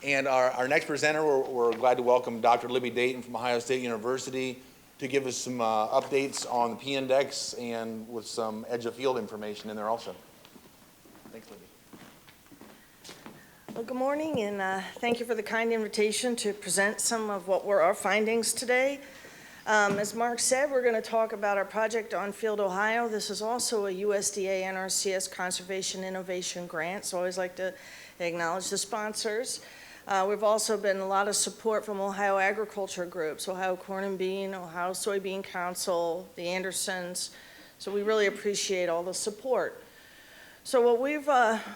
And our next presenter, we're glad to welcome Dr. Libby Dayton from Ohio State University to give us some updates on the P-index and with some edge of field information in there also. Thanks, Libby. Well, good morning, and thank you for the kind invitation to present some of what were our findings today. As Mark said, we're going to talk about our project on Field Ohio. This is also a USDA NRCS Conservation Innovation Grant, so I always like to acknowledge the sponsors. We've also been a lot of support from Ohio agriculture groups, Ohio Corn and Bean, Ohio Soybean Council, the Andersons, so we really appreciate all the support. So what we've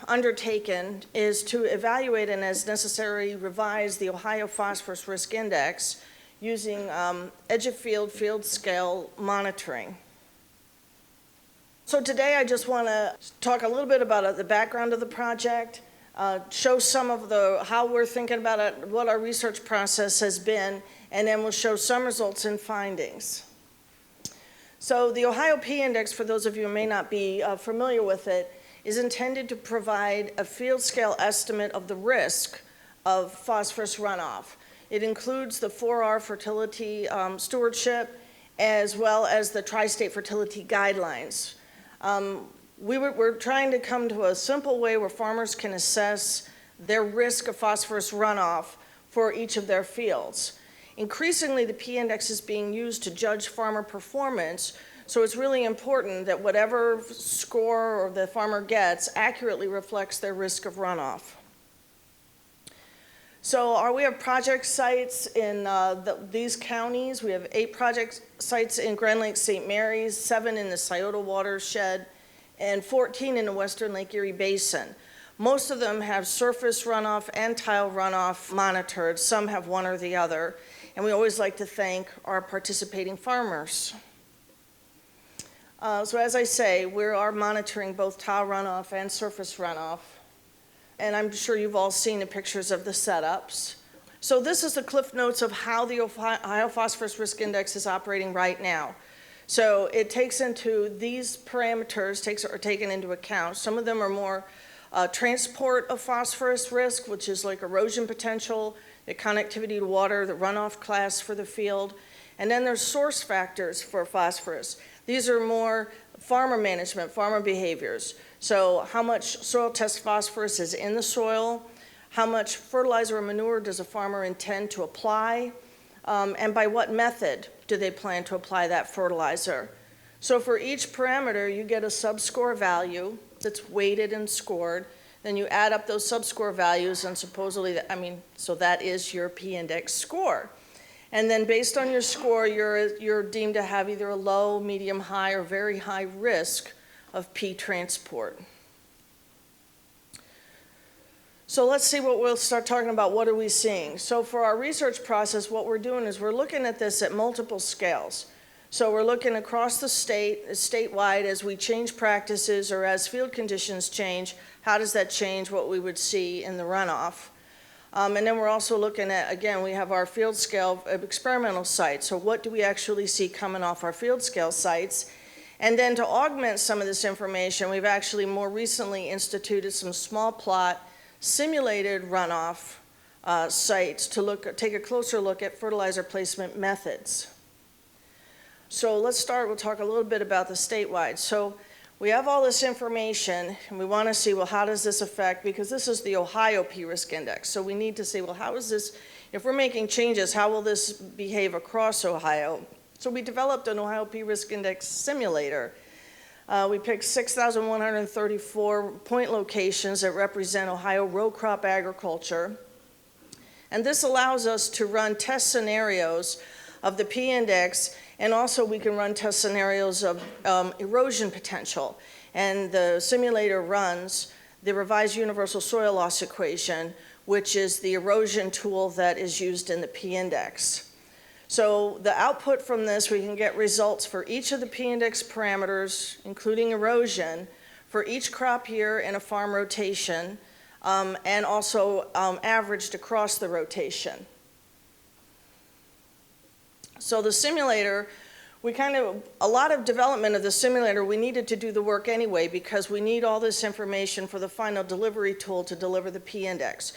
undertaken is to evaluate and, as necessary, revise the Ohio Phosphorus Risk Index using edge of field, field scale monitoring. So today I just want to talk a little bit about the background of the project, show some of how we're thinking about it, what our research process has been, and then we'll show some results and findings. So the Ohio P-index, for those of you who may not be familiar with it, is intended to provide a field scale estimate of the risk of phosphorus runoff. It includes the 4R fertility stewardship as well as the tri-state fertility guidelines. We're trying to come to a simple way where farmers can assess their risk of phosphorus runoff for each of their fields. Increasingly, the P-index is being used to judge farmer performance, so it's really important that whatever score the farmer gets accurately reflects their risk of runoff. So we have project sites in these counties. We have 8 project sites in Grand Lake St. Mary's, 7 in the Scioto watershed, and 14 in the Western Lake Erie Basin. Most of them have surface runoff and tile runoff monitored. Some have one or the other. And we always like to thank our participating farmers. So as I say, we are monitoring both tile runoff and surface runoff. And I'm sure you've all seen the pictures of the setups. So this is the cliff notes of how the Ohio Phosphorus Risk Index is operating right now. So it takes into these parameters, are taken into account. Some of them are more transport of phosphorus risk, which is like erosion potential, the connectivity to water, the runoff class for the field. And then there's source factors for phosphorus. These are more farmer management, farmer behaviors. So how much soil test phosphorus is in the soil, how much fertilizer or manure does a farmer intend to apply, and by what method do they plan to apply that fertilizer. So for each parameter, you get a subscore value that's weighted and scored. Then you add up those subscore values, and supposedly, so that is your P-index score. And then based on your score, you're deemed to have either a low, medium, high, or very high risk of P transport. So let's see we'll start talking about what are we seeing. So for our research process, what we're doing is we're looking at this at multiple scales. So we're looking across the state, statewide, as we change practices or as field conditions change, how does that change what we would see in the runoff? And then we're also looking at, again, we have our field scale experimental sites. So what do we actually see coming off our field scale sites? And then to augment some of this information, we've actually more recently instituted some small plot simulated runoff sites to take a closer look at fertilizer placement methods. So let's start, we'll talk a little bit about the statewide. So we have all this information, and we want to see, well, how does this affect, because this is the Ohio P-Risk Index. So we need to see, well, how is this, if we're making changes, how will this behave across Ohio? So we developed an Ohio P-Risk Index simulator. We picked 6,134 point locations that represent Ohio row crop agriculture. And this allows us to run test scenarios of the P-index, and also we can run test scenarios of erosion potential. And the simulator runs the revised universal soil loss equation, which is the erosion tool that is used in the P-index. So the output from this, we can get results for each of the P-index parameters, including erosion, for each crop year in a farm rotation, and also averaged across the rotation. So the simulator, a lot of development of the simulator, we needed to do the work anyway because we need all this information for the final delivery tool to deliver the P-index.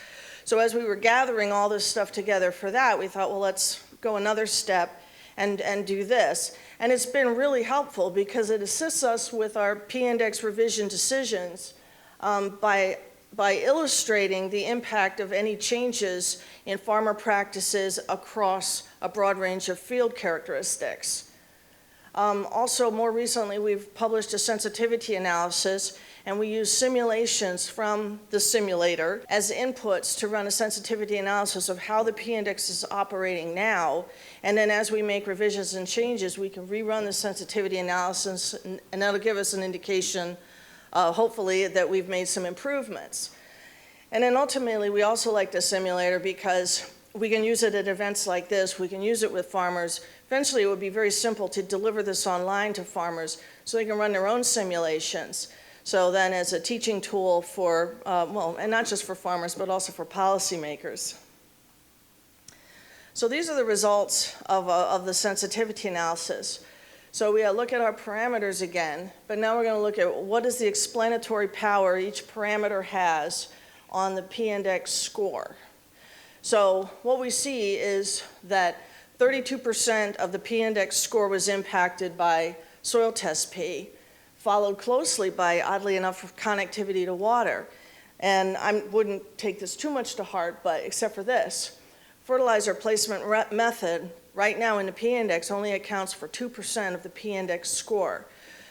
So as we were gathering all this stuff together for that, we thought, well, let's go another step and do this. And it's been really helpful because it assists us with our P-index revision decisions by illustrating the impact of any changes in farmer practices across a broad range of field characteristics. Also, more recently, we've published a sensitivity analysis, and we use simulations from the simulator as inputs to run a sensitivity analysis of how the P-index is operating now. And then as we make revisions and changes, we can rerun the sensitivity analysis, and that'll give us an indication, hopefully, that we've made some improvements. And then ultimately, we also like the simulator because we can use it at events like this. We can use it with farmers. Eventually, it would be very simple to deliver this online to farmers so they can run their own simulations. So then as a teaching tool for, well, and not just for farmers, but also for policymakers. So these are the results of the sensitivity analysis. So we look at our parameters again, but now we're going to look at what is the explanatory power each parameter has on the P-index score. So what we see is that 32% of the P-index score was impacted by soil test P, followed closely by, oddly enough, connectivity to water. And I wouldn't take this too much to heart, but except for this, fertilizer placement method right now in the P-index only accounts for 2% of the P-index score.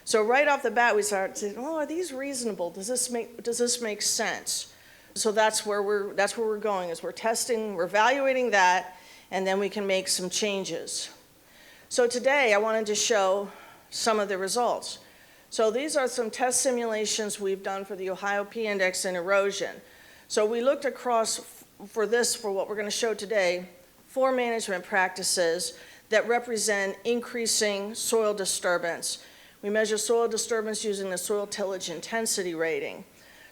So right off the bat, we start saying, oh, are these reasonable? Does this make sense? So that's where we're going, is we're testing, we're evaluating that, and then we can make some changes. So today, I wanted to show some of the results. So these are some test simulations we've done for the Ohio P-index and erosion. So we looked across, for what we're going to show today, 4 management practices that represent increasing soil disturbance. We measure soil disturbance using the soil tillage intensity rating.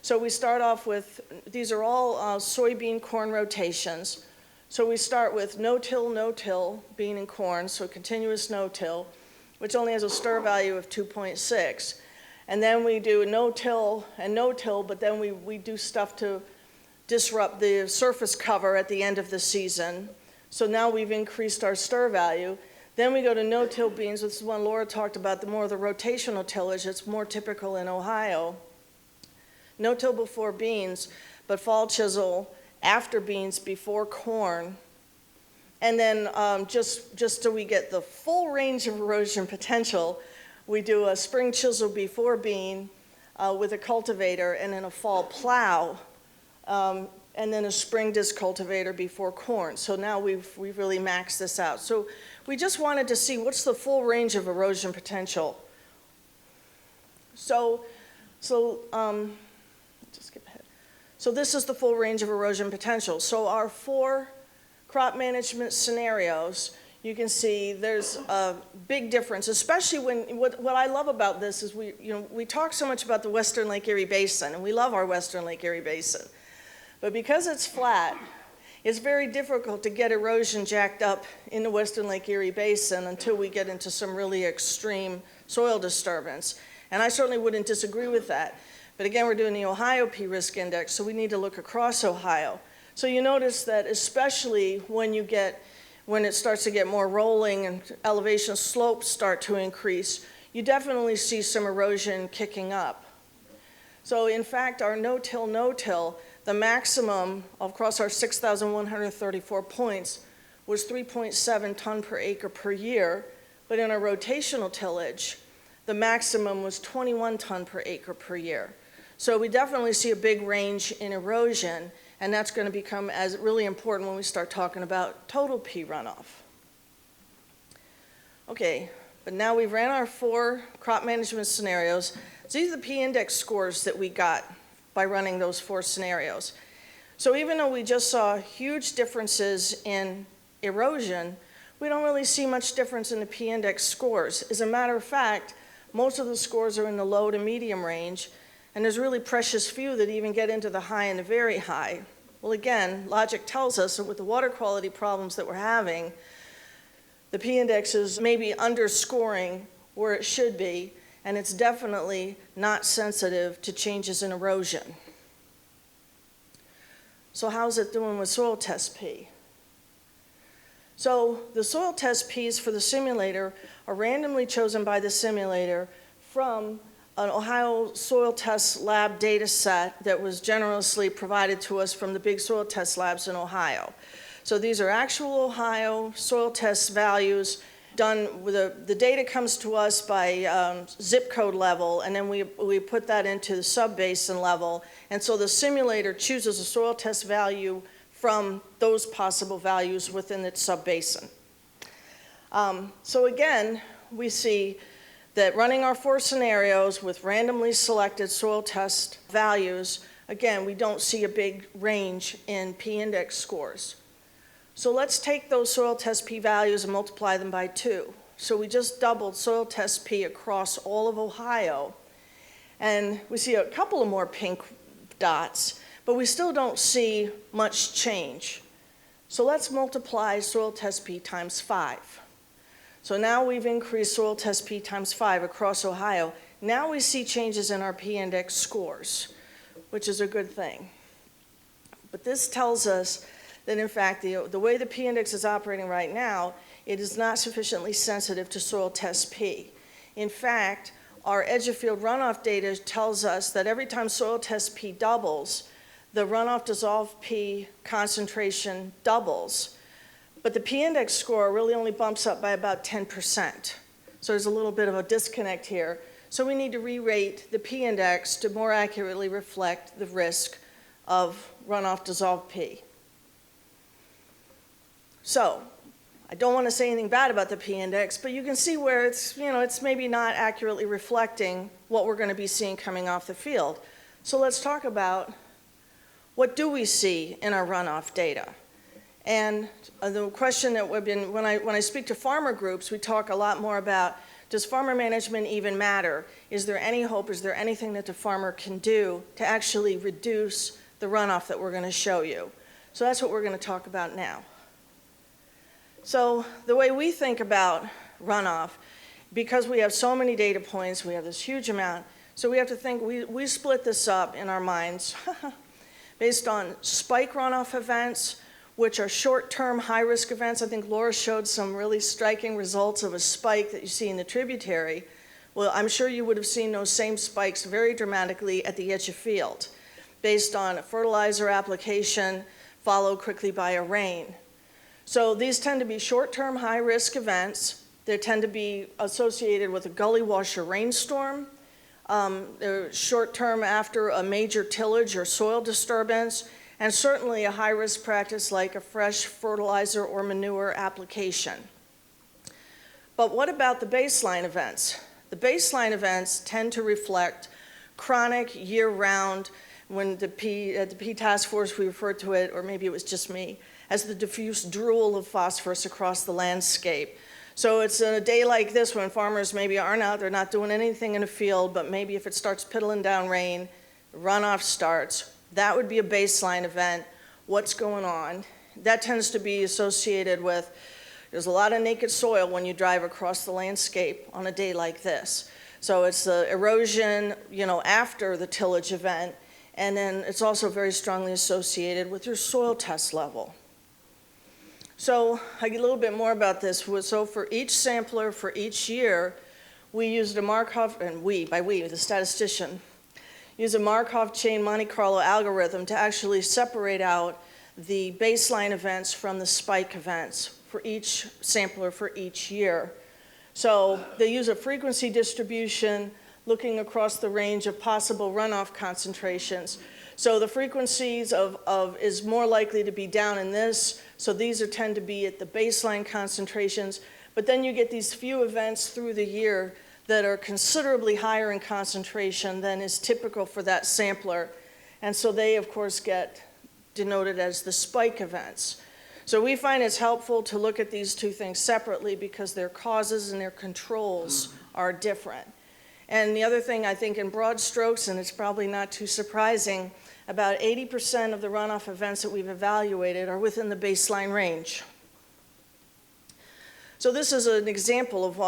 So we start off with, these are all soybean corn rotations. So we start with no-till, bean and corn, so continuous no-till, which only has a stir value of 2.6. And then we do no-till and no-till, but then we do stuff to disrupt the surface cover at the end of the season. So now we've increased our stir value. Then we go to no-till beans, which is one Laura talked about, the more of the rotational tillage. It's more typical in Ohio. No-till before beans, but fall chisel after beans, before corn. And then just so we get the full range of erosion potential, we do a spring chisel before bean with a cultivator, and then a fall plow, and then a spring disc cultivator before corn. So now we've really maxed this out. So we just wanted to see what's the full range of erosion potential. So skip ahead. So this is the full range of erosion potential. So our 4 crop management scenarios, you can see there's a big difference, especially when, what I love about this is we talk so much about the Western Lake Erie Basin, and we love our Western Lake Erie Basin. But because it's flat, it's very difficult to get erosion jacked up in the Western Lake Erie Basin until we get into some really extreme soil disturbance. And I certainly wouldn't disagree with that. But again, we're doing the Ohio P-risk index, so we need to look across Ohio. So you notice that especially when it starts to get more rolling and elevation slopes start to increase, you definitely see some erosion kicking up. So in fact, our no-till, the maximum across our 6,134 points was 3.7 ton per acre per year, but in our rotational tillage, the maximum was 21 ton per acre per year. So we definitely see a big range in erosion, and that's going to become really important when we start talking about total P runoff. Okay, but now we've ran our 4 crop management scenarios. So these are the P-index scores that we got by running those 4 scenarios. So even though we just saw huge differences in erosion, we don't really see much difference in the P-index scores. As a matter of fact, most of the scores are in the low to medium range, and there's really precious few that even get into the high and the very high. Well, again, logic tells us that with the water quality problems that we're having, the P-index is maybe underscoring where it should be, and it's definitely not sensitive to changes in erosion. So how's it doing with soil test P? So the soil test Ps for the simulator are randomly chosen by the simulator from an Ohio soil test lab data set that was generously provided to us from the big soil test labs in Ohio. So these are actual Ohio soil test values done with the data comes to us by zip code level, and then we put that into the sub-basin level. And so the simulator chooses a soil test value from those possible values within its sub-basin. So again, we see that running our 4 scenarios with randomly selected soil test values, again, we don't see a big range in P-index scores. So let's take those soil test P values and multiply them by 2. So we just doubled soil test P across all of Ohio. And we see a couple of more pink dots, but we still don't see much change. So let's multiply soil test P times 5. So now we've increased soil test P times 5 across Ohio. Now we see changes in our P-index scores, which is a good thing. But this tells us that in fact the way the P-index is operating right now, it is not sufficiently sensitive to soil test P. In fact, our edge of field runoff data tells us that every time soil test P doubles, the runoff dissolved P concentration doubles. But the P-index score really only bumps up by about 10%. So there's a little bit of a disconnect here. So we need to re-rate the P-index to more accurately reflect the risk of runoff dissolved P. So I don't want to say anything bad about the P-index, but you can see where it's maybe not accurately reflecting what we're going to be seeing coming off the field. So let's talk about what do we see in our runoff data. And the question that we've been, when I speak to farmer groups, we talk a lot more about, does farmer management even matter? Is there any hope? Is there anything that the farmer can do to actually reduce the runoff that we're going to show you? So that's what we're going to talk about now. So the way we think about runoff, because we have so many data points, we have this huge amount, so we have to think, we split this up in our minds based on spike runoff events, which are short-term high-risk events. I think Laura showed some really striking results of a spike that you see in the tributary. Well, I'm sure you would have seen those same spikes very dramatically at the edge of field, based on a fertilizer application followed quickly by a rain. So these tend to be short-term high-risk events. They tend to be associated with a gully washer rainstorm. They're short-term after a major tillage or soil disturbance, and certainly a high-risk practice like a fresh fertilizer or manure application. But what about the baseline events? The baseline events tend to reflect chronic, year-round, when at the P task force we referred to it, or maybe it was just me, as the diffuse drool of phosphorus across the landscape. So it's a day like this when farmers maybe aren't out, they're not doing anything in a field, but maybe if it starts piddling down rain, runoff starts. That would be a baseline event. What's going on? That tends to be associated with, there's a lot of naked soil when you drive across the landscape on a day like this. So it's the erosion, after the tillage event, and then it's also very strongly associated with your soil test level. So I get a little bit more about this. So for each sampler for each year, we used a Markov, and by we, the statistician, use a Markov chain Monte Carlo algorithm to actually separate out the baseline events from the spike events for each sampler for each year. So they use a frequency distribution looking across the range of possible runoff concentrations. So the frequencies is more likely to be down in this, so these tend to be at the baseline concentrations, but then you get these few events through the year that are considerably higher in concentration than is typical for that sampler. And so they, of course, get denoted as the spike events. So we find it's helpful to look at these two things separately because their causes and their controls are different. And the other thing, I think in broad strokes, and it's probably not too surprising, about 80% of the runoff events that we've evaluated are within the baseline range. So this is an example of the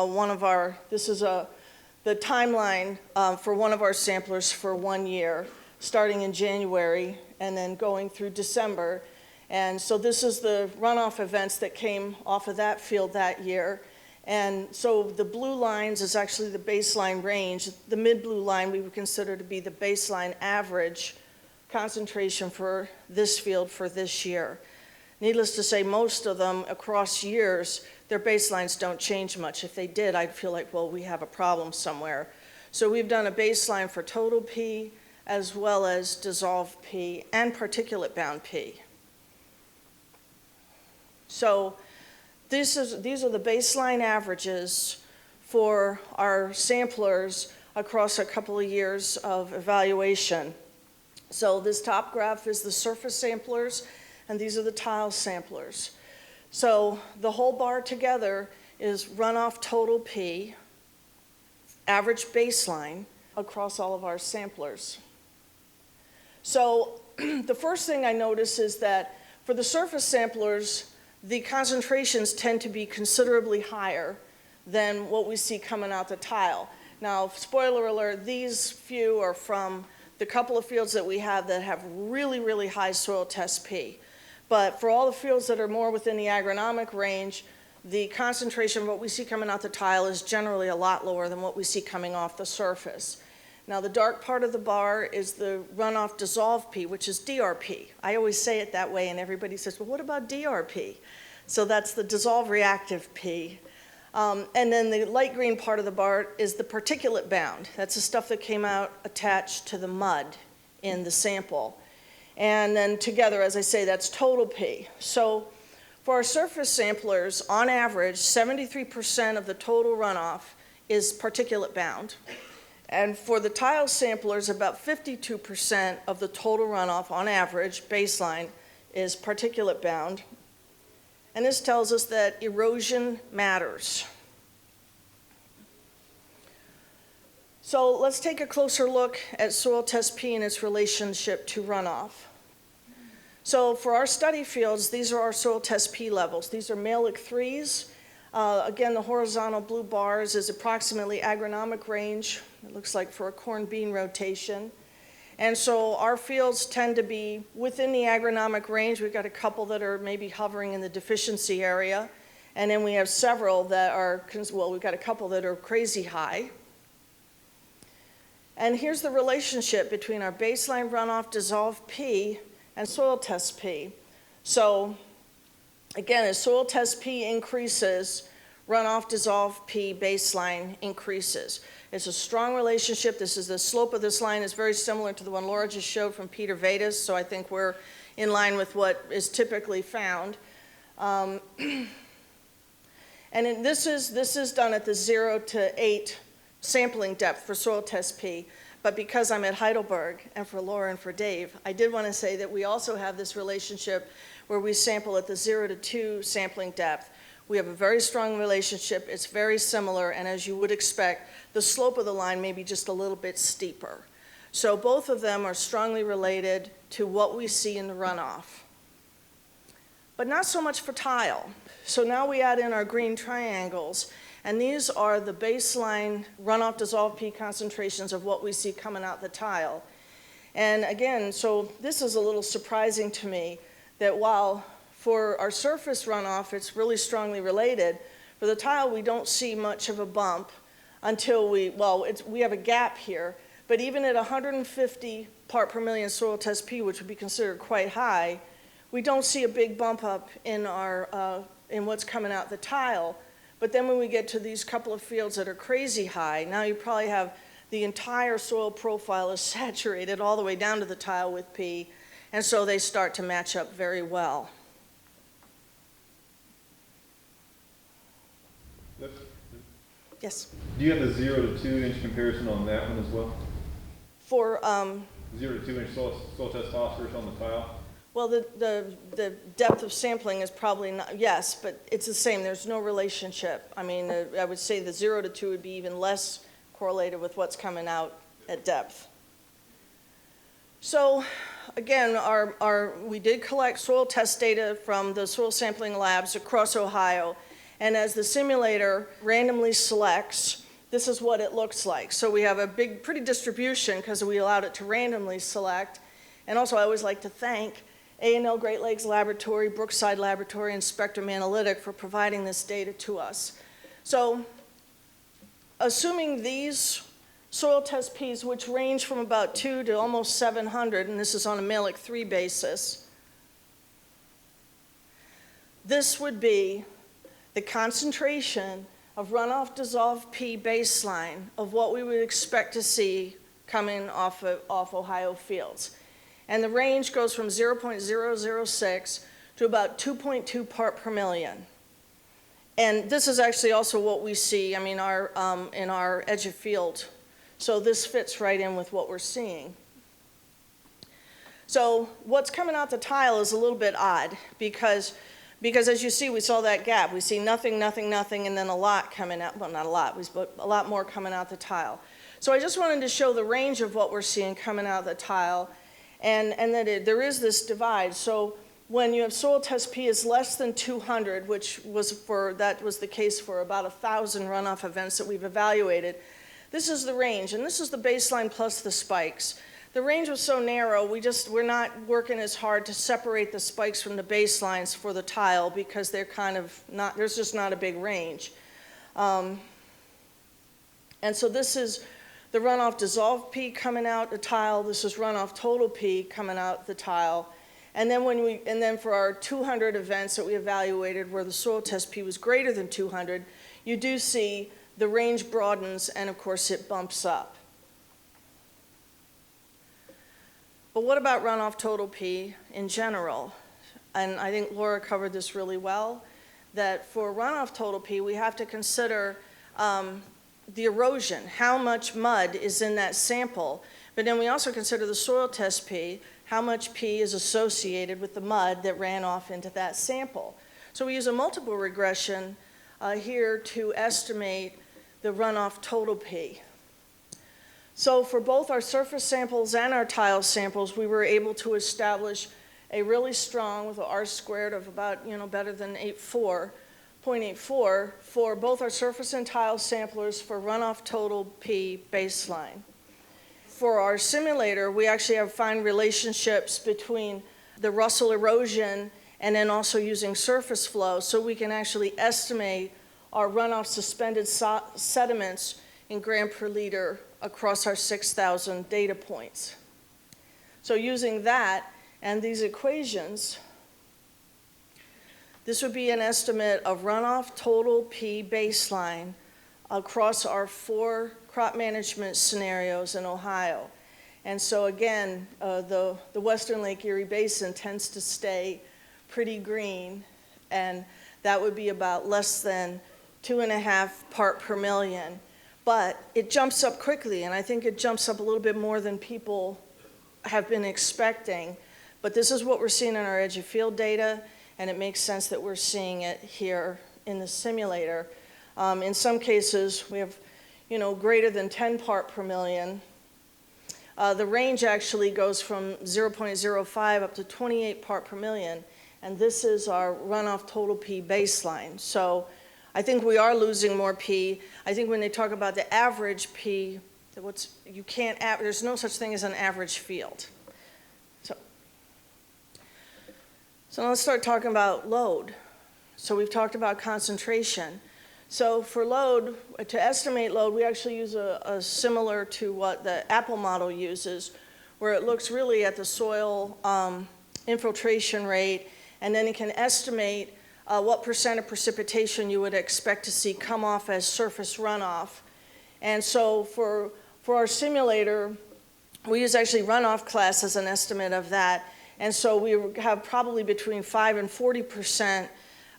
timeline for one of our samplers for 1 year, starting in January and then going through December. And so this is the runoff events that came off of that field that year. And so the blue lines is actually the baseline range. The mid-blue line we would consider to be the baseline average concentration for this field for this year. Needless to say, most of them across years, their baselines don't change much. If they did, I'd feel like, well, we have a problem somewhere. So we've done a baseline for total P as well as dissolved P and particulate bound P. So these are the baseline averages for our samplers across a couple of years of evaluation. So this top graph is the surface samplers, and these are the tile samplers. So the whole bar together is runoff total P, average baseline across all of our samplers. So the first thing I notice is that for the surface samplers, the concentrations tend to be considerably higher than what we see coming out the tile. Now, spoiler alert, these few are from the couple of fields that we have that have really, really high soil test P. But for all the fields that are more within the agronomic range, the concentration of what we see coming out the tile is generally a lot lower than what we see coming off the surface. Now, the dark part of the bar is the runoff dissolved P, which is DRP. I always say it that way, and everybody says, well, what about DRP? So that's the dissolved reactive P. And then the light green part of the bar is the particulate bound. That's the stuff that came out attached to the mud in the sample. And then together, as I say, that's total P. So for our surface samplers, on average, 73% of the total runoff is particulate bound. And for the tile samplers, about 52% of the total runoff on average, baseline, is particulate bound. And this tells us that erosion matters. So let's take a closer look at soil test P and its relationship to runoff. So for our study fields, these are our soil test P levels. These are Malick 3s. Again, the horizontal blue bars is approximately agronomic range, it looks like for a corn bean rotation. And so our fields tend to be within the agronomic range. We've got a couple that are maybe hovering in the deficiency area. And then we have several that are, well, we've got a couple that are crazy high. And here's the relationship between our baseline runoff dissolved P and soil test P. So again, as soil test P increases, runoff dissolved P baseline increases. It's a strong relationship. The slope of this line is very similar to the one Laura just showed from Peter Vedas, so I think we're in line with what is typically found. And this is done at the 0 to 8 sampling depth for soil test P. But because I'm at Heidelberg, and for Laura and for Dave, I did want to say that we also have this relationship where we sample at the 0 to 2 sampling depth. We have a very strong relationship. It's very similar, and as you would expect, the slope of the line may be just a little bit steeper. So both of them are strongly related to what we see in the runoff. But not so much for tile. So now we add in our green triangles, and these are the baseline runoff dissolved P concentrations of what we see coming out the tile. And again, so this is a little surprising to me that while for our surface runoff, it's really strongly related. For the tile, we don't see much of a bump until we have a gap here, but even at 150 part per million soil test P, which would be considered quite high, we don't see a big bump up in in what's coming out the tile. But then when we get to these couple of fields that are crazy high, now you probably have the entire soil profile is saturated all the way down to the tile with P, and so they start to match up very well. Yes. Do you have the 0 to 2 inch comparison on that one as well? For 0 to 2 inch soil test phosphorus on the tile? well, the depth of sampling is probably not, yes, but it's the same. There's no relationship. I mean, I would say the 0 to 2 would be even less correlated with what's coming out at depth. So again, we did collect soil test data from the soil sampling labs across Ohio. And as the simulator randomly selects, this is what it looks like. So we have a pretty distribution because we allowed it to randomly select. And also, I always like to thank A&L Great Lakes Laboratory, Brookside Laboratory, and Spectrum Analytic for providing this data to us. So, assuming these soil test Ps, which range from about 2 to almost 700, and this is on a Mehlich 3 basis, this would be the concentration of runoff dissolved P baseline of what we would expect to see coming off Ohio fields. And the range goes from 0.006 to about 2.2 part per million. And this is actually also what we see, I mean, in our edge of field. So this fits right in with what we're seeing. So what's coming out the tile is a little bit odd because as you see, we saw that gap. We see nothing, nothing, nothing, and then a lot coming out. Well, not a lot, but a lot more coming out the tile. So I just wanted to show the range of what we're seeing coming out the tile, and that there is this divide. So when you have soil test P is less than 200, that was the case for about 1,000 runoff events that we've evaluated, this is the range, and this is the baseline plus the spikes. The range was so narrow, we're not working as hard to separate the spikes from the baselines for the tile because they're kind of not, there's just not a big range. And so this is the runoff dissolved P coming out the tile. This is runoff total P coming out the tile. And then for our 200 events that we evaluated where the soil test P was greater than 200, you do see the range broadens and of course it bumps up. But what about runoff total P in general? And I think Laura covered this really well, that for runoff total P, we have to consider the erosion, how much mud is in that sample, but then we also consider the soil test P, how much P is associated with the mud that ran off into that sample. So we use a multiple regression here to estimate the runoff total P. So for both our surface samples and our tile samples, we were able to establish a really strong, with an R squared of about, better than 0.84 for both our surface and tile samplers for runoff total P baseline. For our simulator, we actually have fine relationships between the Russell erosion and then also using surface flow, so we can actually estimate our runoff suspended sediments in gram per liter across our 6,000 data points. So using that and these equations, this would be an estimate of runoff total P baseline across our 4 crop management scenarios in Ohio. And so again, the Western Lake Erie Basin tends to stay pretty green, and that would be about less than 2.5 part per million. But it jumps up quickly, and I think it jumps up a little bit more than people have been expecting. But this is what we're seeing in our edge of field data, and it makes sense that we're seeing it here in the simulator. In some cases, we have, greater than 10 part per million. The range actually goes from 0.05 up to 28 part per million, and this is our runoff total P baseline. So I think we are losing more P. I think when they talk about the average P, there's no such thing as an average field. So now let's start talking about load. So we've talked about concentration. So for load, to estimate load, we actually use a similar to what the Apple model uses, where it looks really at the soil infiltration rate, and then it can estimate what % of precipitation you would expect to see come off as surface runoff. And so for our simulator, we use actually runoff class as an estimate of that. And so we have probably between 5 and 40%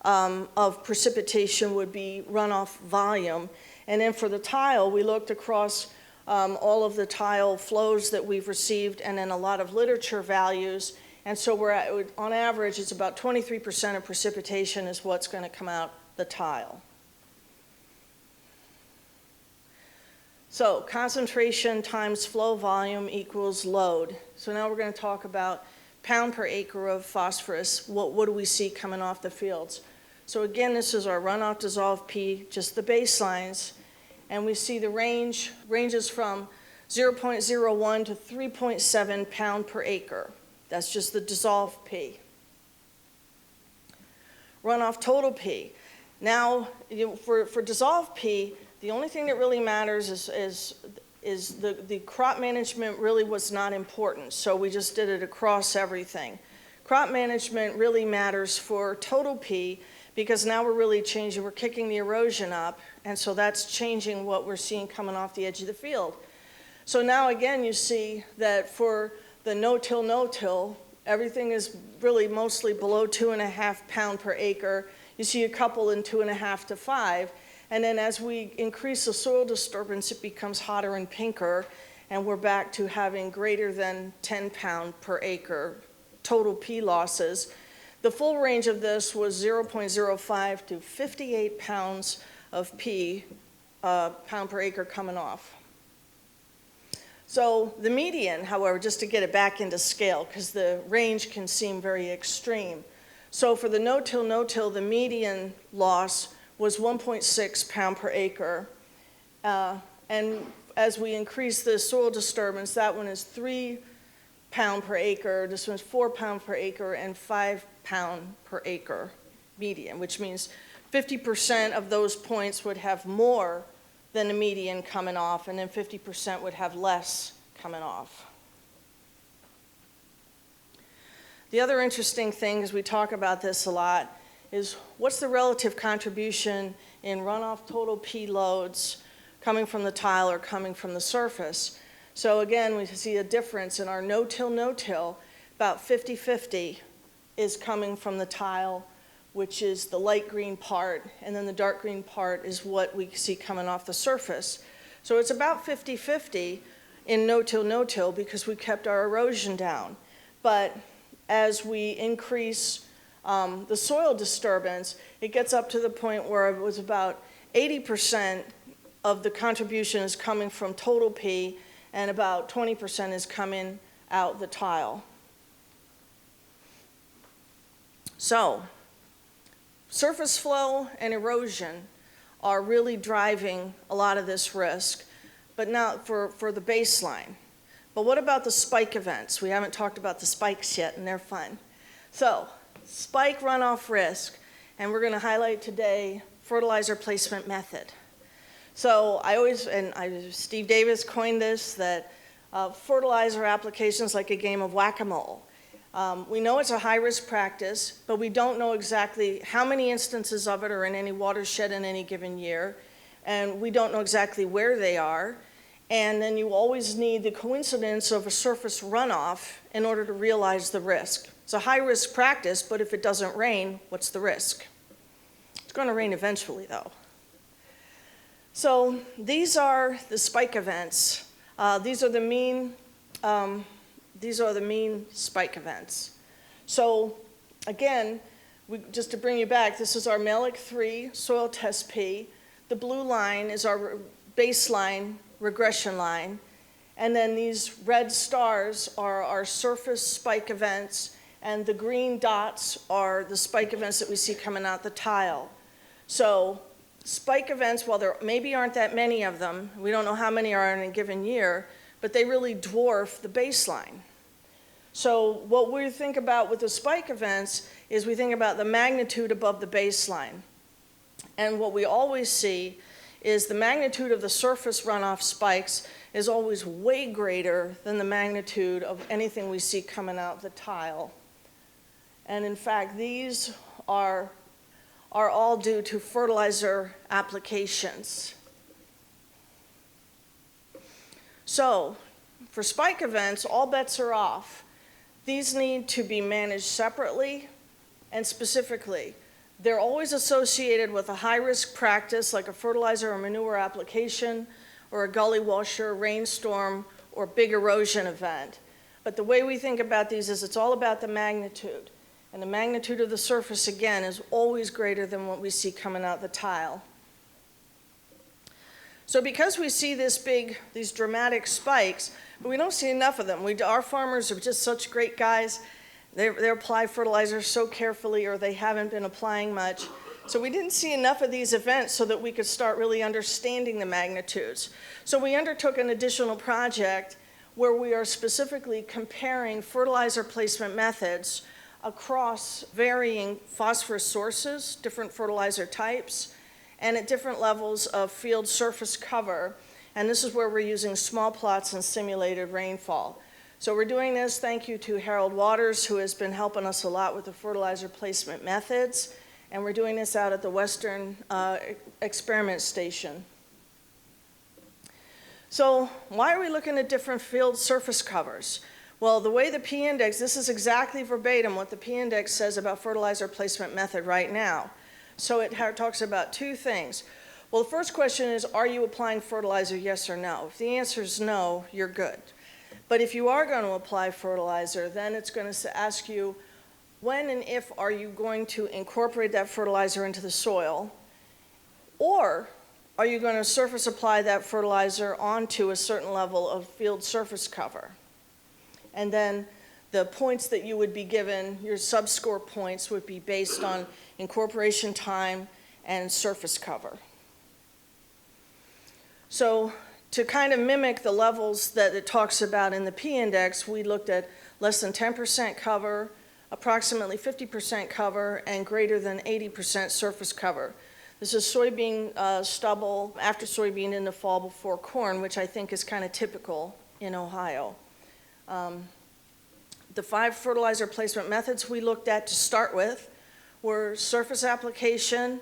of precipitation would be runoff volume. And then for the tile, we looked across all of the tile flows that we've received and then a lot of literature values. And so we're at, on average, it's about 23% of precipitation is what's going to come out the tile. So concentration times flow volume equals load. So now we're going to talk about pound per acre of phosphorus. What do we see coming off the fields? So again, this is our runoff dissolved P, just the baselines. And we see the ranges from 0.01 to 3.7 pound per acre. That's just the dissolved P. Runoff total P. Now, for dissolved P, the only thing that really matters is the crop management really was not important, so we just did it across everything. Crop management really matters for total P because now we're really changing, we're kicking the erosion up, and so that's changing what we're seeing coming off the edge of the field. So now again, you see that for the no-till, everything is really mostly below 2.5 pound per acre. You see a couple in 2.5 to 5. And then as we increase the soil disturbance, it becomes hotter and pinker, and we're back to having greater than 10 pound per acre total P losses. The full range of this was 0.05 to 58 pounds of P pound per acre coming off. So the median, however, just to get it back into scale, because the range can seem very extreme. So for the no-till, the median loss was 1.6 pound per acre. And as we increase the soil disturbance, that one is 3 pound per acre, this one's 4 pound per acre, and 5 pound per acre median, which means 50% of those points would have more than the median coming off, and then 50% would have less coming off. The other interesting thing, as we talk about this a lot, is what's the relative contribution in runoff total P loads coming from the tile or coming from the surface. So again, we see a difference in our no-till, about 50-50 is coming from the tile, which is the light green part, and then the dark green part is what we see coming off the surface. So it's about 50-50 in no-till because we kept our erosion down. But as we increase the soil disturbance, it gets up to the point where it was about 80% of the contribution is coming from total P, and about 20% is coming out the tile. So, surface flow and erosion are really driving a lot of this risk, but not for the baseline. But what about the spike events? We haven't talked about the spikes yet, and they're fun. So, spike runoff risk, and we're going to highlight today fertilizer placement method. So Steve Davis coined this, that fertilizer application is like a game of whack-a-mole. We know it's a high-risk practice, but we don't know exactly how many instances of it are in any watershed in any given year, and we don't know exactly where they are. And then you always need the coincidence of a surface runoff in order to realize the risk. It's a high-risk practice, but if it doesn't rain, what's the risk? It's going to rain eventually, though. So these are the spike events. These are the mean spike events. So again, just to bring you back, this is our Melick 3 soil test P. The blue line is our baseline regression line. And then these red stars are our surface spike events, and the green dots are the spike events that we see coming out the tile. So spike events, while there maybe aren't that many of them, we don't know how many are in a given year, but they really dwarf the baseline. So what we think about with the spike events is we think about the magnitude above the baseline. And what we always see is the magnitude of the surface runoff spikes is always way greater than the magnitude of anything we see coming out the tile. And in fact, these are all due to fertilizer applications. So, for spike events, all bets are off. These need to be managed separately and specifically. They're always associated with a high-risk practice like a fertilizer or manure application or a gully washer, rainstorm, or big erosion event. But the way we think about these is it's all about the magnitude. And the magnitude of the surface, again, is always greater than what we see coming out the tile. So because we see these dramatic spikes, but we don't see enough of them. Our farmers are just such great guys. They apply fertilizer so carefully, or they haven't been applying much. So we didn't see enough of these events so that we could start really understanding the magnitudes. So we undertook an additional project where we are specifically comparing fertilizer placement methods across varying phosphorus sources, different fertilizer types, and at different levels of field surface cover. And this is where we're using small plots and simulated rainfall. So we're doing this thank you to Harold Waters, who has been helping us a lot with the fertilizer placement methods. And we're doing this out at the Western Experiment Station. So why are we looking at different field surface covers? Well, the way the P-index, this is exactly verbatim what the P-index says about fertilizer placement method right now. So it talks about two things. Well, the first question is, are you applying fertilizer, yes or no? If the answer is no, you're good. But if you are going to apply fertilizer, then it's going to ask you, when and if are you going to incorporate that fertilizer into the soil? Or are you going to surface apply that fertilizer onto a certain level of field surface cover? And then the points that you would be given, your sub-score points, would be based on incorporation time and surface cover. So to kind of mimic the levels that it talks about in the P-index, we looked at less than 10% cover, approximately 50% cover, and greater than 80% surface cover. This is soybean stubble after soybean in the fall before corn, which I think is kind of typical in Ohio. The 5 fertilizer placement methods we looked at to start with were surface application,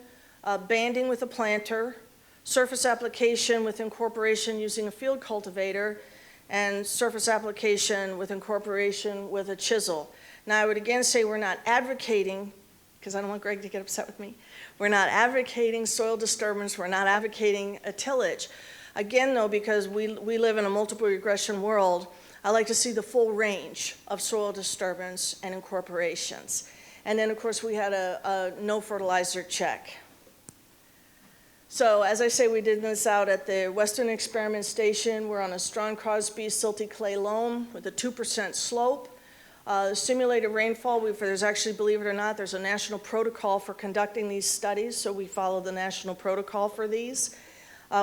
banding with a planter, surface application with incorporation using a field cultivator, and surface application with incorporation with a chisel. Now, I would again say we're not advocating, because I don't want Greg to get upset with me, we're not advocating soil disturbance, we're not advocating a tillage. Again, though, because we live in a multiple regression world, I like to see the full range of soil disturbance and incorporations. And then, of course, we had a no fertilizer check. So, as I say, we did this out at the Western Experiment Station. We're on a Strong Crosby silty clay loam with a 2% slope. Simulated rainfall, there's actually, believe it or not, there's a national protocol for conducting these studies, so we follow the national protocol for these.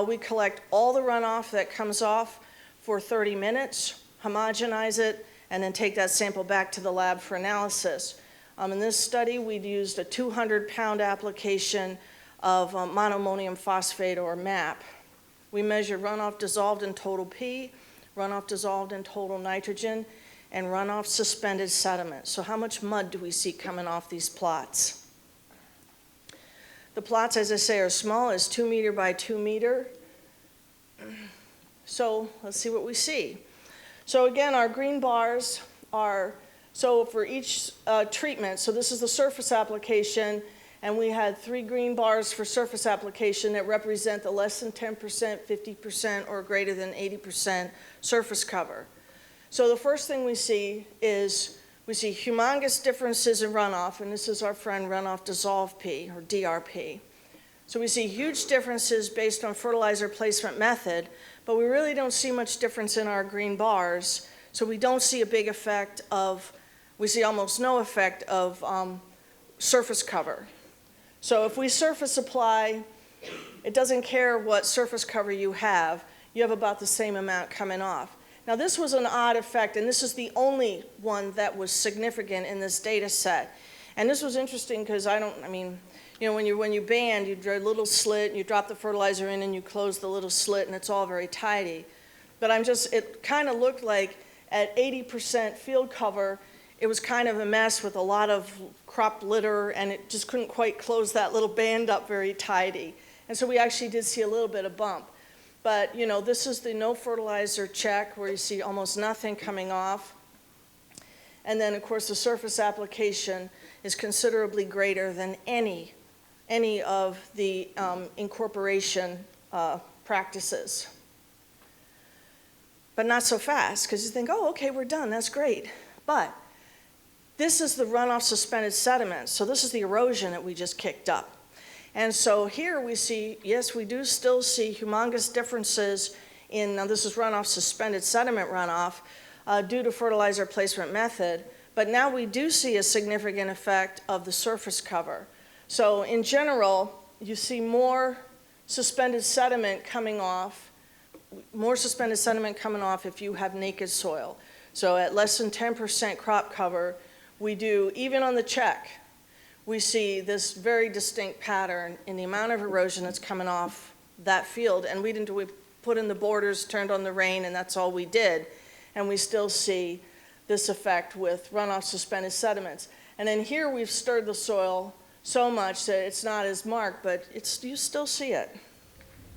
We collect all the runoff that comes off for 30 minutes, homogenize it, and then take that sample back to the lab for analysis. In this study, we'd used a 200-pound application of monoammonium phosphate, or MAP. We measured runoff dissolved in total P, runoff dissolved in total nitrogen, and runoff suspended sediment. So how much mud do we see coming off these plots? The plots, as I say, are small, as 2 meter by 2 meter. So let's see what we see. So again, our green bars are, so for each treatment, so this is the surface application, and we had 3 green bars for surface application that represent the less than 10%, 50%, or greater than 80% surface cover. So the first thing we see is we see humongous differences in runoff, and this is our friend runoff dissolved P, or DRP. So we see huge differences based on fertilizer placement method, but we really don't see much difference in our green bars, so we don't see a big effect of, we see almost no effect of surface cover. So if we surface apply, it doesn't care what surface cover you have about the same amount coming off. Now, this was an odd effect, and this is the only one that was significant in this data set. And this was interesting because when you band, you draw a little slit, and you drop the fertilizer in, and you close the little slit, and it's all very tidy. But it kind of looked like at 80% field cover, it was kind of a mess with a lot of crop litter, and it just couldn't quite close that little band up very tidy. And so we actually did see a little bit of bump. But, this is the no fertilizer check where you see almost nothing coming off. And then, of course, the surface application is considerably greater than any of the incorporation practices. But not so fast, because you think, oh, okay, we're done, that's great. But this is the runoff suspended sediment. So this is the erosion that we just kicked up. And so here we see, yes, we do still see humongous differences in, now this is runoff suspended sediment runoff due to fertilizer placement method, but now we do see a significant effect of the surface cover. So in general, you see more suspended sediment coming off more suspended sediment coming off if you have naked soil. So at less than 10% crop cover, we do, even on the check, we see this very distinct pattern in the amount of erosion that's coming off that field. And we put in the borders, turned on the rain, and that's all we did. And we still see this effect with runoff suspended sediments. And then here we've stirred the soil so much that it's not as marked, but you still see it.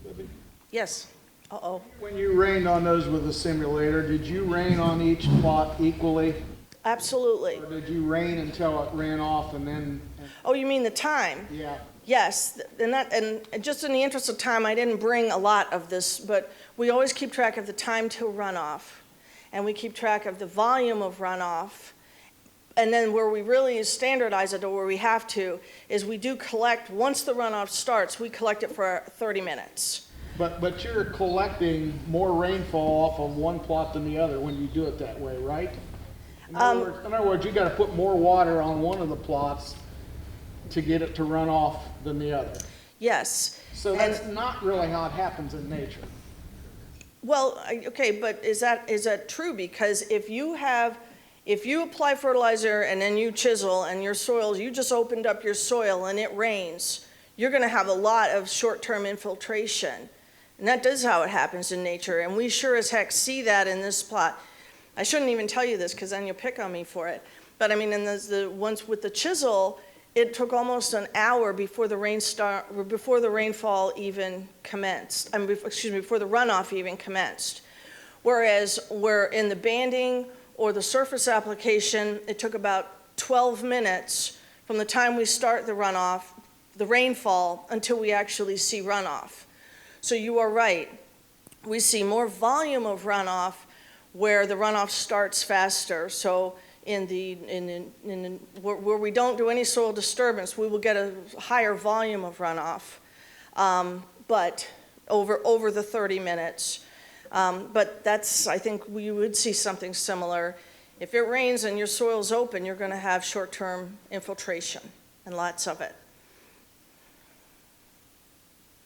Libby? Yes. Uh-oh. When you rained on those with the simulator, did you rain on each plot equally? Absolutely. Or did you rain until it ran off and then? Oh, you mean the time? Yeah. Yes, and just in the interest of time, I didn't bring a lot of this, but we always keep track of the time to runoff, and we keep track of the volume of runoff. And then where we really standardize it, or where we have to, is we do collect, once the runoff starts, we collect it for 30 minutes. But you're collecting more rainfall off of one plot than the other when you do it that way, right? In other words, you gotta put more water on one of the plots to get it to run off than the other. Yes. So that's not really how it happens in nature. Well, okay, but is that true? Because if you apply fertilizer and then you chisel and your soil, you just opened up your soil and it rains, you're gonna have a lot of short-term infiltration. And that is how it happens in nature, and we sure as heck see that in this plot. I shouldn't even tell you this because then you'll pick on me for it. But I mean, in the ones with the chisel, it took almost an hour before the rainfall even commenced. Before the runoff even commenced. Whereas where in the banding or the surface application, it took about 12 minutes from the time we start the runoff, the rainfall, until we actually see runoff. So you are right. We see more volume of runoff where the runoff starts faster. So where we don't do any soil disturbance, we will get a higher volume of runoff, but over the 30 minutes. But I think we would see something similar. If it rains and your soil's open, you're going to have short-term infiltration, and lots of it.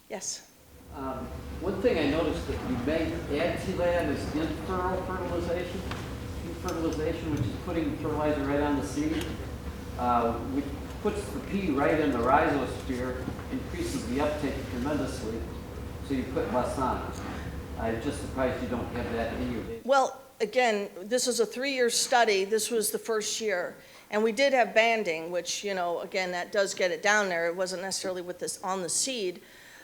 Yes? One thing I noticed that you may add to that is in-furrow fertilization. In-fertilization, which is putting fertilizer right on the seed, which puts the pea right in the rhizosphere, increases the uptake tremendously, so you put less on it. I'm just surprised you don't have that in your data. Well, again, this is a 3-year study. This was the first year. And we did have banding, which, again, that does get it down there. It wasn't necessarily with this on the seed.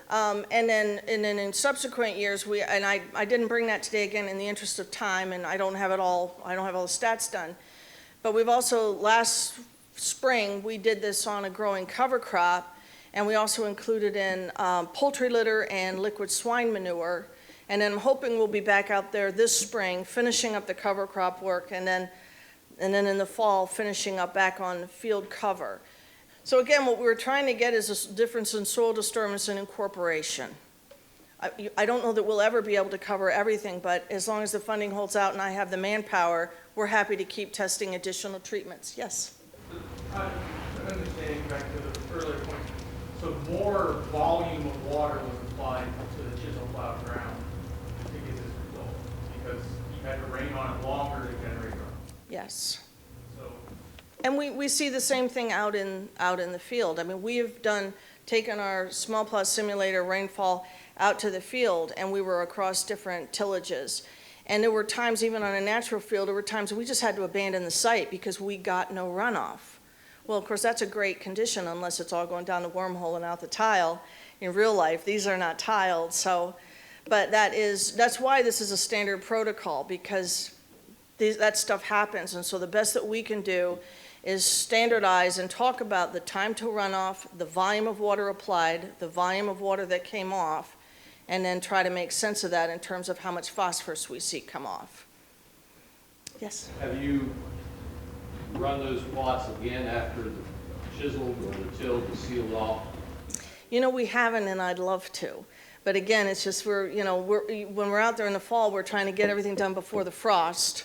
And then in subsequent years, I didn't bring that today again in the interest of time, and I don't have all the stats done. But we've also, last spring, we did this on a growing cover crop, and we also included in poultry litter and liquid swine manure. And then I'm hoping we'll be back out there this spring, finishing up the cover crop work, and then in the fall, finishing up back on field cover. So again, what we were trying to get is a difference in soil disturbance and incorporation. I don't know that we'll ever be able to cover everything, but as long as the funding holds out and I have the manpower, we're happy to keep testing additional treatments. Yes? I'm understanding back to the earlier point. So more volume of water was applied to the chisel plowed ground to get this result because you had to rain on it longer to generate runoff. Yes. So, And we see the same thing out in the field. I mean, we have taken our small plot simulator rainfall out to the field, and we were across different tillages. And there were times, even on a natural field, there were times we just had to abandon the site because we got no runoff. Well, of course, that's a great condition unless it's all going down the wormhole and out the tile. In real life, these are not tiled. So, but that's why this is a standard protocol, because that stuff happens. And so the best that we can do is standardize and talk about the time to runoff, the volume of water applied, the volume of water that came off, and then try to make sense of that in terms of how much phosphorus we see come off. Yes? Have you run those plots again after the chiseled or the tilled is sealed off? We haven't, and I'd love to. But again, it's just when we're out there in the fall, we're trying to get everything done before the frost.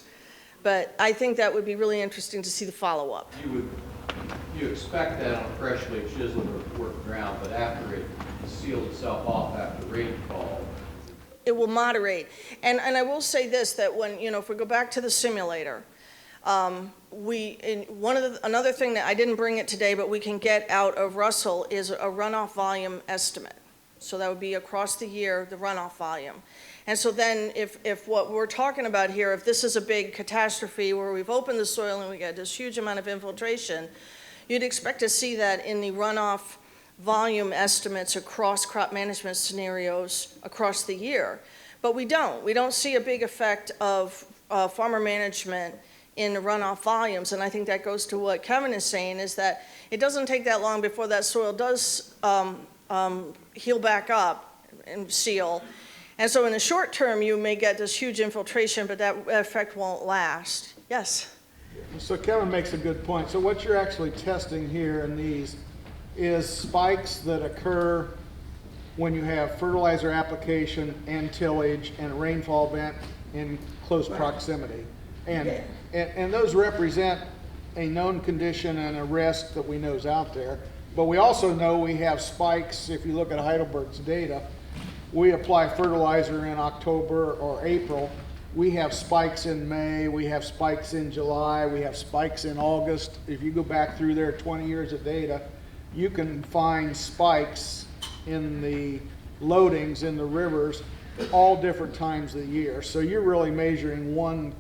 But I think that would be really interesting to see the follow-up. You expect that on a freshly chiseled or worked ground, but after it sealed itself off after rainfall? it will moderate. And I will say this, that when, if we go back to the simulator, another thing that I didn't bring it today, but we can get out of Russell is a runoff volume estimate. So that would be across the year, the runoff volume. And so then if what we're talking about here, if this is a big catastrophe where we've opened the soil and we get this huge amount of infiltration, you'd expect to see that in the runoff volume estimates across crop management scenarios across the year. But we don't. We don't see a big effect of farmer management in the runoff volumes. And I think that goes to what Kevin is saying, is that it doesn't take that long before that soil does heal back up and seal. And so in the short term, you may get this huge infiltration, but that effect won't last. Yes? So Kevin makes a good point. So what you're actually testing here in these is spikes that occur when you have fertilizer application and tillage and a rainfall event in close proximity. And those represent a known condition and a risk that we know is out there. But we also know we have spikes. If you look at Heidelberg's data, we apply fertilizer in October or April. We have spikes in May, we have spikes in July, we have spikes in August. If you go back through their 20 years of data, you can find spikes in the loadings in the rivers all different times of the year. So you're really measuring one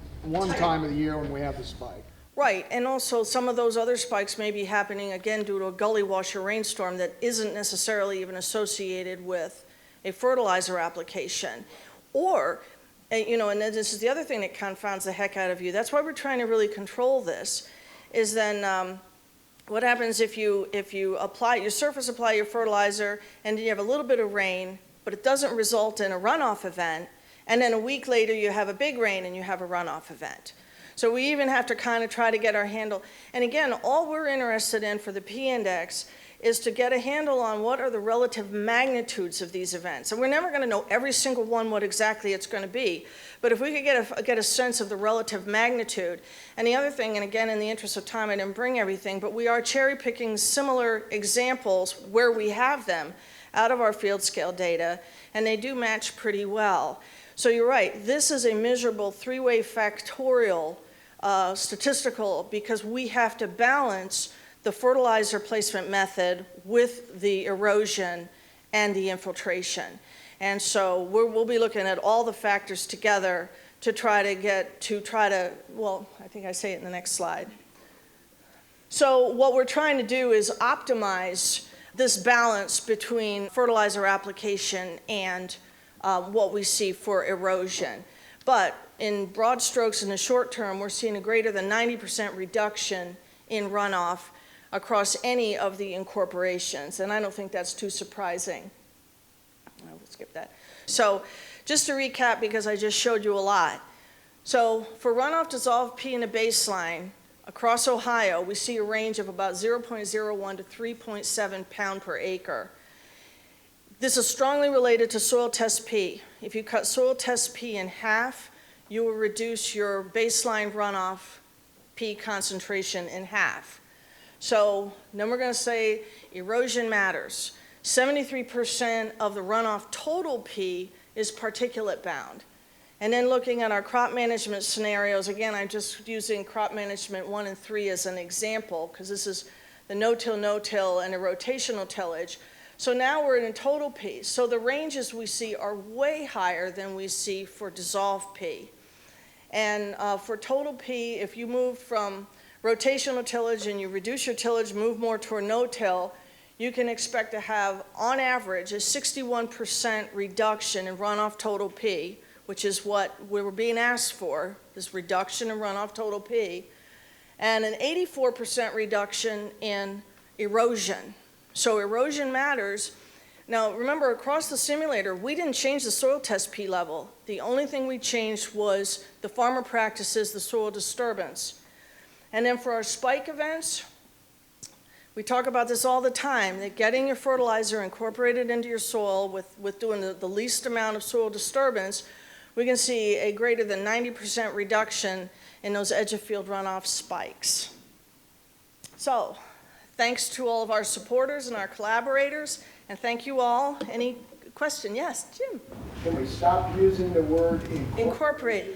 time of the year when we have the spike. Right, and also some of those other spikes may be happening again due to a gully wash or rainstorm that isn't necessarily even associated with a fertilizer application. Or, and this is the other thing that confounds the heck out of you. That's why we're trying to really control this, is then what happens if you surface apply your fertilizer and you have a little bit of rain, but it doesn't result in a runoff event, and then a week later you have a big rain and you have a runoff event. So we even have to kind of try to get our handle. And again, all we're interested in for the P-index is to get a handle on what are the relative magnitudes of these events. And we're never going to know every single one what exactly it's going to be. But if we could get a sense of the relative magnitude. And the other thing, and again, in the interest of time, I didn't bring everything, but we are cherry picking similar examples where we have them out of our field scale data, and they do match pretty well. So you're right, this is a miserable three-way factorial statistical, because we have to balance the fertilizer placement method with the erosion and the infiltration. And so we'll be looking at all the factors together to try to, well, I think I say it in the next slide. So what we're trying to do is optimize this balance between fertilizer application and what we see for erosion. But in broad strokes in the short term, we're seeing a greater than 90% reduction in runoff across any of the incorporations, and I don't think that's too surprising. I will skip that. So just to recap, because I just showed you a lot. So for runoff dissolved P in a baseline, across Ohio, we see a range of about 0.01 to 3.7 pound per acre. This is strongly related to soil test P. If you cut soil test P in half, you will reduce your baseline runoff P concentration in half. So then we're going to say erosion matters. 73% of the runoff total P is particulate bound. And then looking at our crop management scenarios, again, I'm just using crop management 1 and 3 as an example, because this is the no-till, no-till, and a rotational tillage. So now we're in a total P. So the ranges we see are way higher than we see for dissolved P. And for total P, if you move from rotational tillage and you reduce your tillage, move more toward no-till, you can expect to have, on average, a 61% reduction in runoff total P, which is what we were being asked for, this reduction in runoff total P, and an 84% reduction in erosion. So erosion matters. Now, remember, across the simulator, we didn't change the soil test P level. The only thing we changed was the farmer practices, the soil disturbance. And then for our spike events, we talk about this all the time, that getting your fertilizer incorporated into your soil with doing the least amount of soil disturbance, we can see a greater than 90% reduction in those edge of field runoff spikes. So, thanks to all of our supporters and our collaborators, and thank you all. Any question? Yes, Jim? Can we stop using the word Incorporate.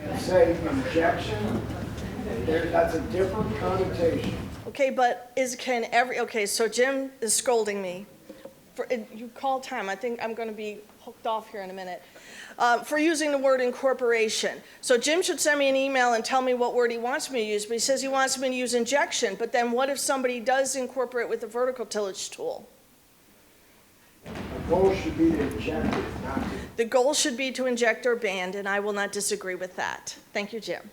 and say injection? That's a different connotation. Okay, but okay, so Jim is scolding me. You call time, I think I'm gonna be hooked off here in a minute. For using the word incorporation. So Jim should send me an email and tell me what word he wants me to use, but he says he wants me to use injection, but then what if somebody does incorporate with a vertical tillage tool? The goal should be to inject it, not to. The goal should be to inject or band, and I will not disagree with that. Thank you, Jim.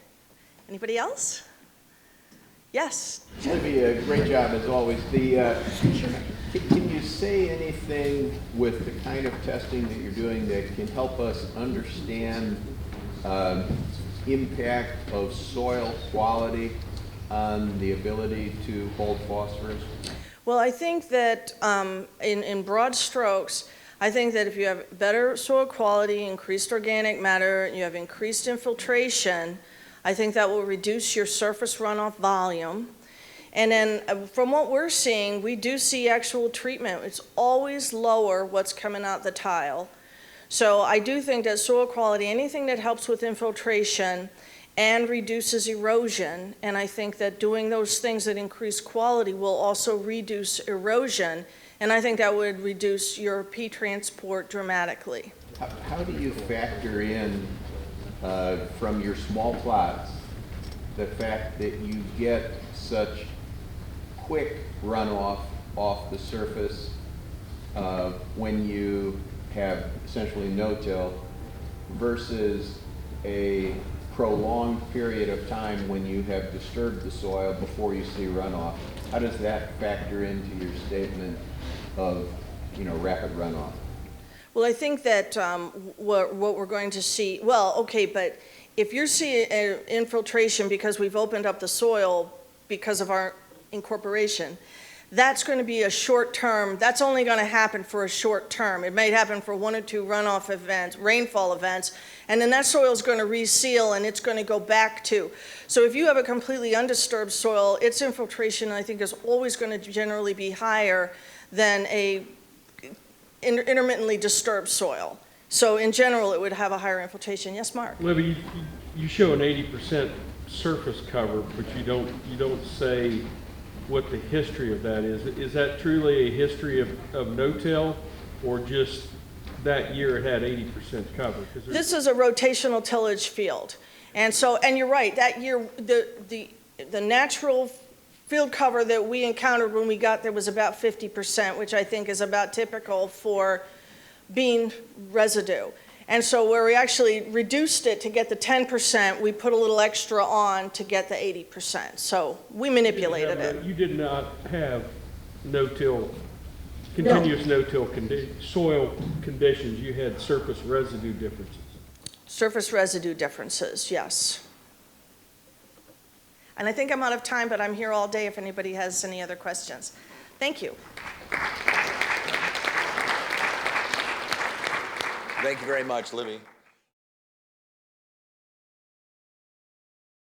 Anybody else? Yes? Libby, great job as always. Can you say anything with the kind of testing that you're doing that can help us understand impact of soil quality on the ability to hold phosphorus? Well, I think that in broad strokes, I think that if you have better soil quality, increased organic matter, you have increased infiltration, I think that will reduce your surface runoff volume. And then from what we're seeing, we do see actual treatment. It's always lower what's coming out the tile. So I do think that soil quality, anything that helps with infiltration and reduces erosion, and I think that doing those things that increase quality will also reduce erosion, and I think that would reduce your pea transport dramatically. How do you factor in from your small plots the fact that you get such quick runoff off the surface when you have essentially no-till versus a prolonged period of time when you have disturbed the soil before you see runoff? How does that factor into your statement of, rapid runoff? Well, I think that what we're going to see, well, okay, but if you're seeing infiltration because we've opened up the soil because of our incorporation, that's going to be a short term, that's only going to happen for a short term. It may happen for 1 or 2 runoff events, rainfall events, and then that soil is going to reseal and it's going to go back to. So if you have a completely undisturbed soil, its infiltration, I think, is always going to generally be higher than a intermittently disturbed soil. So in general, it would have a higher infiltration. Yes, Mark? Libby, you show an 80% surface cover, but you don't say what the history of that is. Is that truly a history of no-till, or just that year it had 80% cover? This is a rotational tillage field. And you're right, that year, the natural field cover that we encountered when we got there was about 50%, which I think is about typical for bean residue. And so where we actually reduced it to get the 10%, we put a little extra on to get the 80%. So we manipulated it. You did not have no-till, continuous no-till soil conditions. You had surface residue differences. Surface residue differences, yes. And I think I'm out of time, but I'm here all day if anybody has any other questions. Thank you. Thank you very much, Libby.